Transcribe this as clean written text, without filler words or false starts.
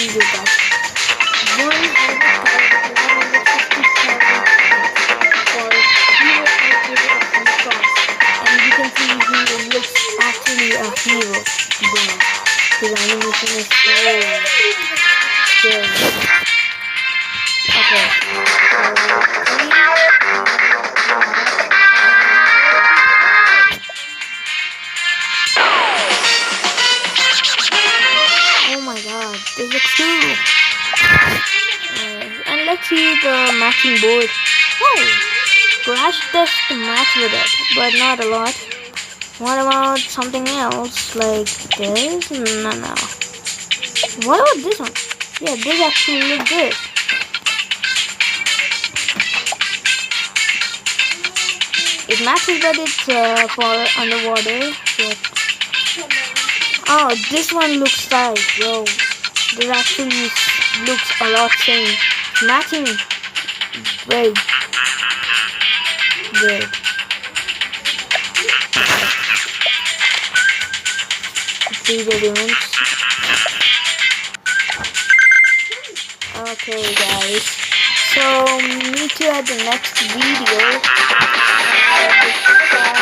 video, guys. 150,000 for hero activity of Nikos. And you can see he looks actually a hero. Bro, his animation is so good. Okay, oh my god, this looks cool. And let's see the matching board. Oh, Crash does the match with it, but not a lot. What about something else like this? No. What about this one? Yeah, this actually looks good. It matches, but it's for underwater. But oh, this one looks nice, yo. This actually looks a lot same. Matching, very good. See the difference. Okay, guys. So meet you at the next video. Bye.